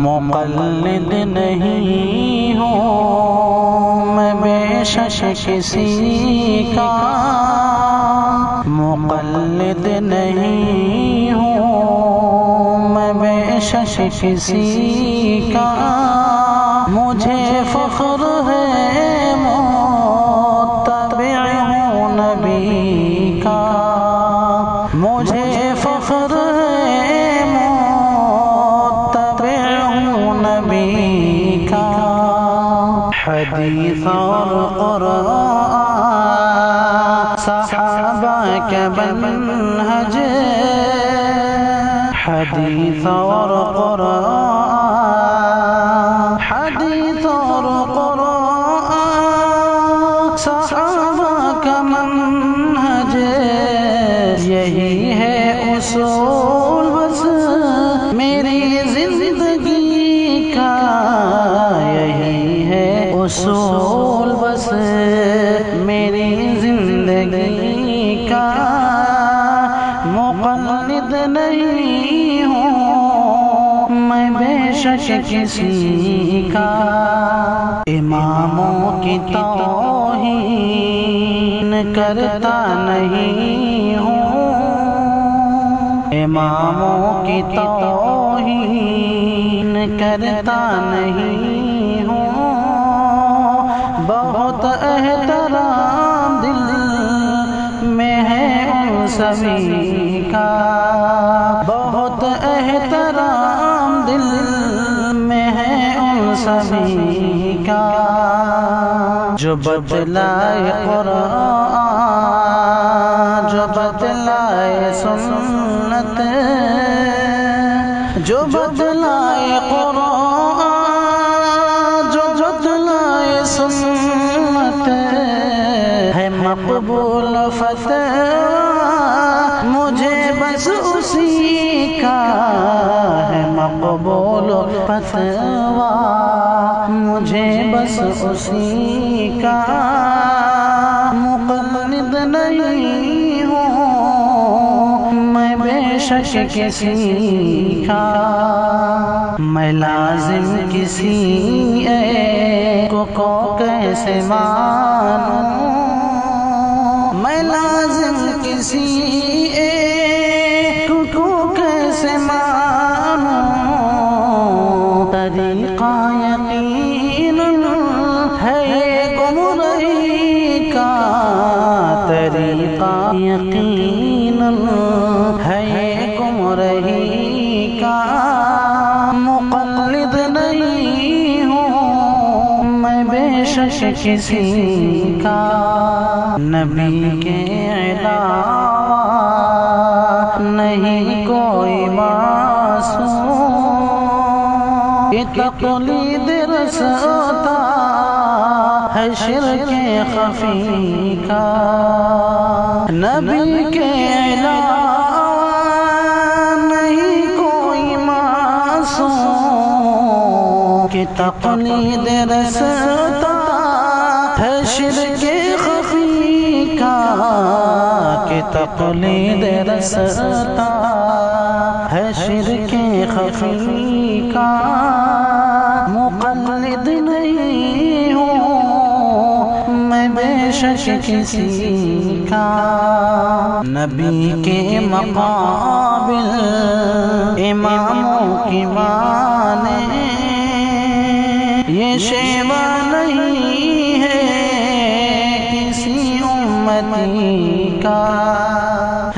مقلد نہیں ہوں میں بے شک کسی کا، مقلد نہیں ہوں میں بے شک کسی کا، مجھے فخر ہے متبع ہوں نبی کا، مجھے فخر ہے متبع ہوں نبی کا، حدیث اور قرآن صحابہ کا منہج، حدیث اور قرآن، حدیث اور قرآن صحابہ کا منہج، یہی ہے اصول بس میری زندگی کا، یہی ہے اصول بس میری زندگی کا، مقلد نہیں ہوں میں بے شک کسی کا، اماموں کی توہین کرتا نہیں ہوں، اماموں کی توہین کرتا نہیں ہوں، بہت احترام دل میں ہے ان سبھی کا، بہت احترام دل میں ہے ان سبھی کا، جو بتلائے قرآن، جو بتلائے سنت، جو بتلائے قرآن، جو بتلائے سنت، ہے مقبول فتویٰ مجھے بس اسی کا، ہے مقبول فتویٰ مجھے بس اسی کا، مقلد نہیں ہوں میں بے شک کسی کا، میں لازم کسی ایک کو کیسے مانوں، میں لازم کسی ایک کو کیسے مانوں، طریقہ یقیناً ہے گمراہی کا، طریقہ یقیناً ہے گمراہی کا، مقلد نہیں ہوں میں بے شک کسی کا، نبی کے علاوہ نہیں کوئی معصوم، یہ تقلید رستا ہے شرک خفی کا، نبی کے علاوہ نہیں کوئی معصوم، کہ تقلید رستا ہے شرک خفی کا، کہ تقلید رستا ہے شرک خفی کا، مقلد نہیں ہوں میں بے شک کسی کا، نبی کے مقابل اماموں کی مانے یہ شیوا نہیں ہے کسی امتی کا،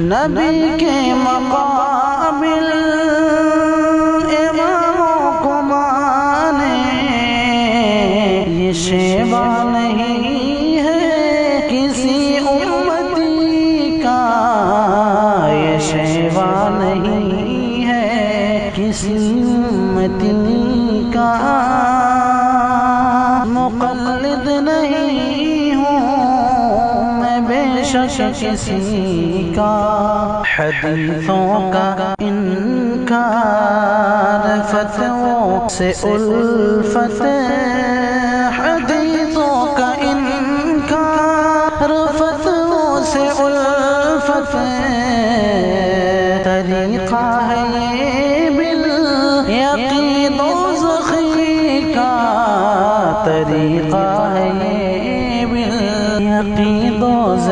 نبی کے مقابل اماموں کو مانے یہ شیوا نہیں ہے کسی امتی کا، یہ شیوا نہیں ہے کسی امتی کا، مقلد نہیں ہوں میں بے شک کسی کا، حدیثوں کا انکار فتووں سے الفت، حدیثوں کا انکار فتووں سے الفت، طریقہ ہے یہ بالیقین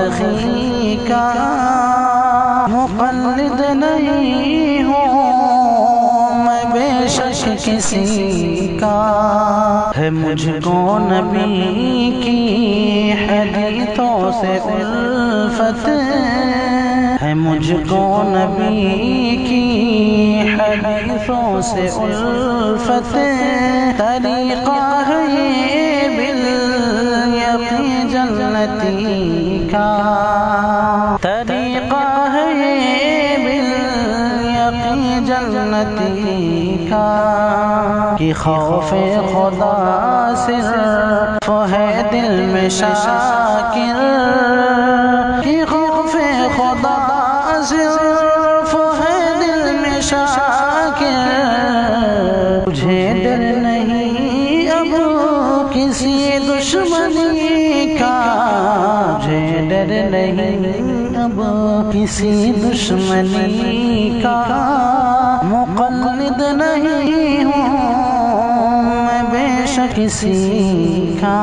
تلخی کا مقلد نہیں ہوں میں بے شک کسی کا ہے مجھ کو نبی کی حدیثوں سے الفت ہے مجھ کو نبی کی حدیثوں سے الفت طریقہ ہے یہ بالیقین جنتی کا طریقہ ہے یہ بالیقین جنتی کا کہ خوف خدا صرف ہے دل میں شاکر کہ خوف خدا صرف ہے دل میں شاکر مجھے ڈر نہیں اب کسی دشمنی کا مجھے ڈر نہیں اب کسی دشمنی کا مقلد نہیں ہوں میں بے شک کسی کا